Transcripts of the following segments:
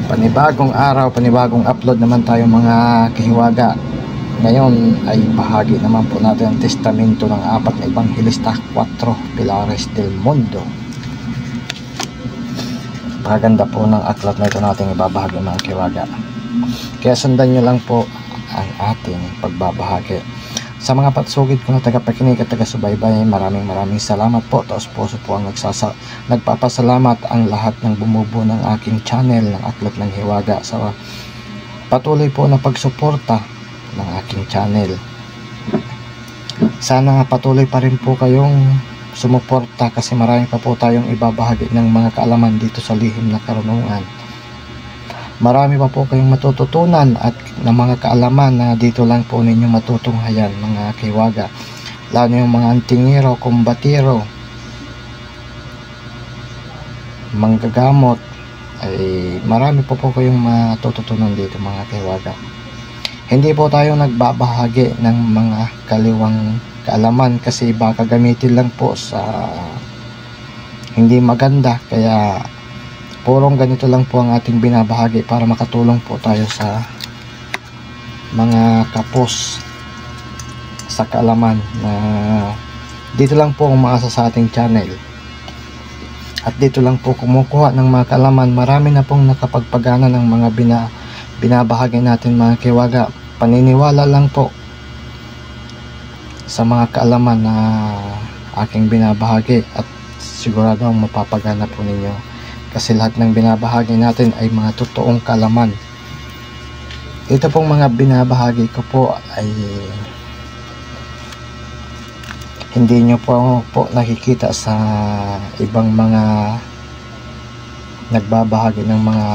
Panibagong araw, panibagong upload naman tayo mga kahiwaga. Ngayon ay bahagi naman po natin ang testamento ng apat na Ebanghelista, 4 Pilares del Mundo. Paganda po ng aklat na ito natin ibabahagi mga kahiwaga. Kaya sundan nyo lang po ang ating pagbabahagi. Sa mga patsugid ko na tagapakinig at taga-subaybay, maraming salamat po. Taos puso po ang nagpapasalamat ang lahat ng bumubuo ng aking channel ng Aklat ng Hiwaga sa patuloy po na pagsuporta ng aking channel. Sana patuloy pa rin po kayong sumuporta kasi marami pa po tayong ibabahagi ng mga kaalaman dito sa lihim na karunungan. Marami pa po kayong matututunan at ng mga kaalaman na dito lang po ninyo matutunghayan mga kahiwaga. Lalo yung mga antingero, kumbatiro, manggagamot, ay marami po kayong matututunan dito mga kahiwaga. Hindi po tayo nagbabahagi ng mga kaliwang kaalaman kasi baka gamitin lang po sa hindi maganda, kaya purong ganito lang po ang ating binabahagi para makatulong po tayo sa mga kapos sa kaalaman na dito lang po umaasa sa ating channel at dito lang po kumukuha ng mga kaalaman. Marami na pong nakapagpagana ng mga binabahagi natin mga kahiwaga. Paniniwala lang po sa mga kaalaman na aking binabahagi at sigurado mapapagana po ninyo kasi lahat ng binabahagi natin ay mga totoong kaalaman. Ito pong mga binabahagi ko po ay hindi nyo po nakikita sa ibang mga nagbabahagi ng mga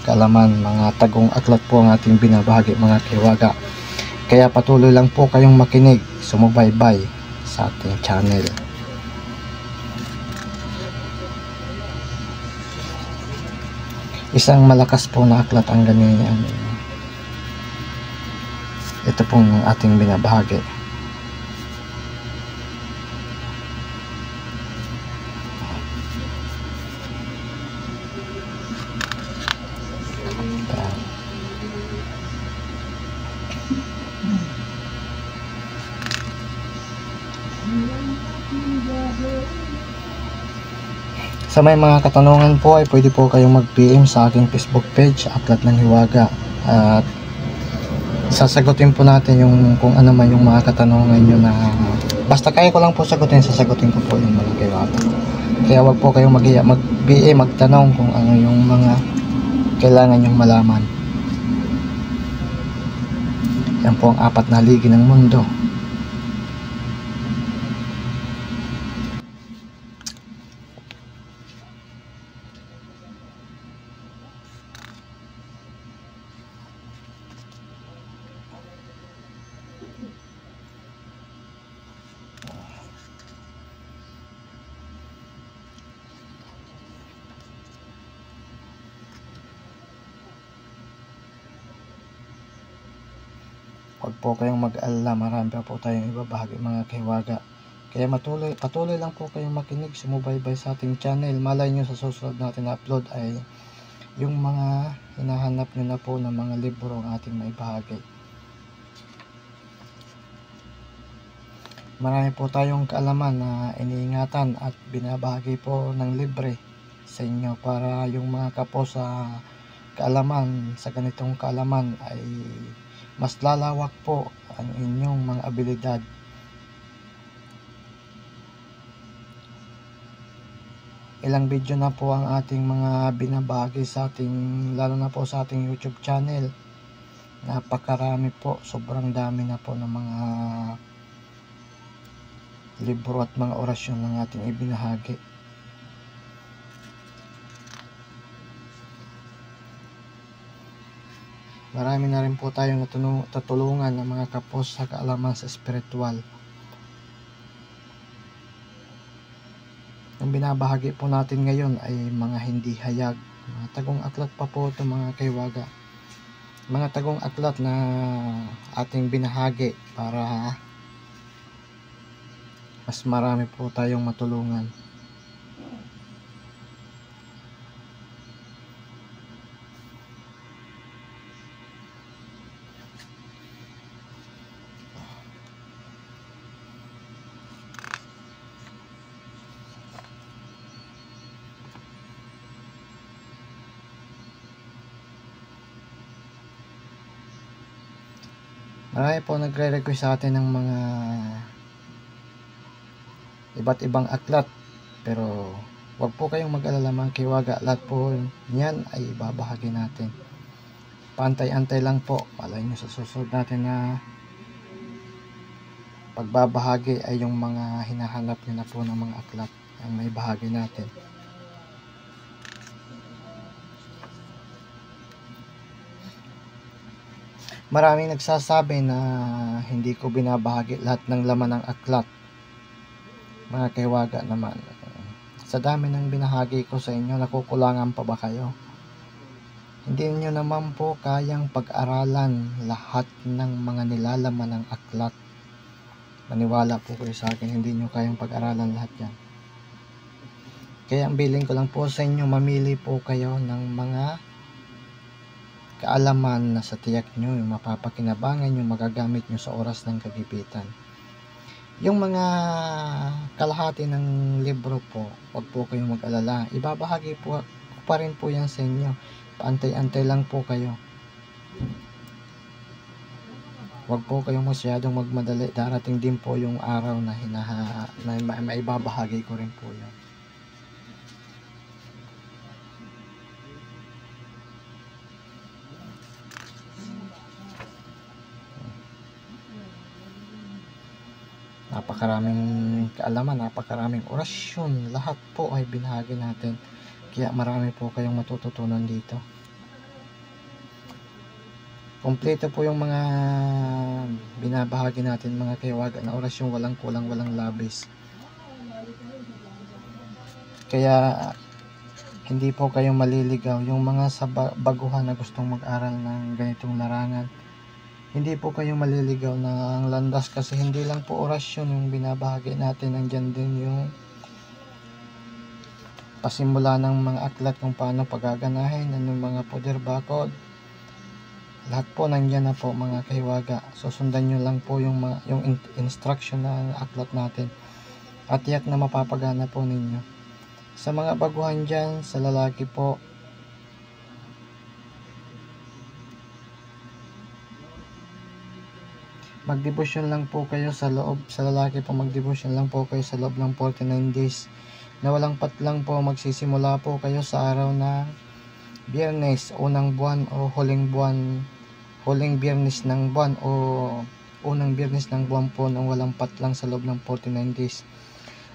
kaalaman. Mga tagong aklat po ang ating binabahagi mga kahiwaga. Kaya patuloy lang po kayong makinig, sumubaybay sa ating channel. Isang malakas po na aklat ang ganyan. Ito pong ating binabahagi. Sa may mga katanungan po ay pwede po kayong mag-PM sa aking Facebook page, Aklat ng Hiwaga, at sasagutin po natin yung kung ano man yung mga katanungan nyo na basta kaya ko lang po sagutin, sasagutin ko po yung mga kahiwaga. Kaya wag po kayong mag-PM, magtanong kung ano yung mga kailangan nyong malaman. Yan po ang apat na haligi ng mundo. Huwag po kayong mag-alala, marami pa po tayong ibabahagi mga kahiwaga. Kaya patuloy lang po kayong makinig, sumubaybay sa ating channel. Malay nyo sa susunod natin na upload ay yung mga hinahanap nyo na po ng mga libro ang ating maibahagi. Marami po tayong kaalaman na iniingatan at binabahagi po ng libre sa inyo para yung mga kapos sa kaalaman, sa ganitong kaalaman ay mas lalawak po ang inyong mga abilidad. Ilang video na po ang ating mga binabahagi sa ating, lalo na po sa ating YouTube channel. Napakarami po, sobrang dami na po ng mga libro at mga orasyon ng ating ibinahagi. Marami na rin po tayong natulungan ng mga kapos sa kaalaman sa spiritual. Ang binabahagi po natin ngayon ay mga hindi hayag. Mga tagong aklat pa po ito mga kahiwaga. Mga tagong aklat na ating binahagi para mas marami po tayong matulungan. Marami po nagre-request sa atin ng mga iba't ibang aklat, pero wag po kayong mag-alala mga Kaywaga, lahat po yan ay ibabahagi natin. Pantay-antay lang po, malay nyo sa susunod natin na pagbabahagi ay yung mga hinahanap nyo na po ng mga aklat ang may bahagi natin. Maraming nagsasabi na hindi ko binabahagi lahat ng laman ng aklat. Mga Kaywaga naman, sa dami ng binahagi ko sa inyo, nakukulangan pa ba kayo? Hindi niyo naman po kayang pag-aralan lahat ng mga nilalaman ng aklat. Maniwala po kayo sa akin, hindi niyo kayang pag-aralan lahat yan. Kaya ang bilin ko lang po sa inyo, mamili po kayo ng mga kaalaman na sa tiyak nyo, yung mapapakinabangan yung magagamit nyo sa oras ng kagipitan. Yung mga kalahati ng libro po, wag po kayong mag-alala. Ibabahagi po pa rin po yan sa inyo. Paantay-antay lang po kayo. Wag po kayong masyadong magmadali. Darating din po yung araw na maibabahagi ko rin po yan. Napakaraming kaalaman, napakaraming orasyon, lahat po ay binahagi natin. Kaya marami po kayong matututunan dito. Kompleto po yung mga binabahagi natin mga Kaywaga na orasyon, walang kulang, walang labis. Kaya hindi po kayong maliligaw. Yung mga sa baguhan na gustong mag-aral ng ganitong larangan, hindi po kayo maliligaw na ang landas, kasi hindi lang po orasyon yung binabahagi natin, nandiyan din yung pasimula ng mga aklat kung paano pagaganahin, anong mga poder bakod, lahat po nandiyan na po mga Kaywaga. Susundan nyo lang po yung instruction ng aklat natin at tiyak na mapapagana po ninyo. Sa mga baguhan dyan, sa lalaki po, magdebosyon lang po kayo sa loob, sa lalaki po magdebosyon lang po kayo sa loob ng 49 days na walang patlang po. Magsisimula po kayo sa araw na Biyernes, unang buwan o huling Biyernes ng buwan o unang Biyernes ng buwan po nang walang patlang sa loob ng 49 days.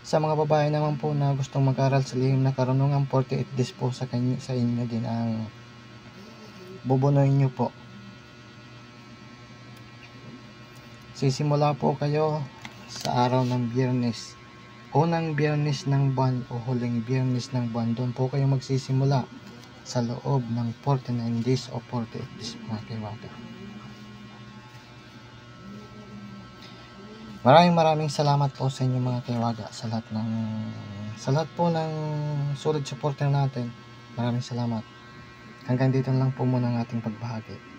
Sa mga babae naman po na gustong mag-aral sa lihim na karunungan, 48 days po sa inyo din ang bubunuin nyo po. Sisimula po kayo sa araw ng Biyernes, unang Biyernes ng buwan o huling Biyernes ng buwan. Doon po kayo magsisimula sa loob ng 49 days o 48 days mga Kaywaga. Maraming salamat po sa inyo mga Kaywaga, sa lahat po ng solid supporter natin. Maraming salamat. Hanggang dito lang po muna ang ating pagbahagi.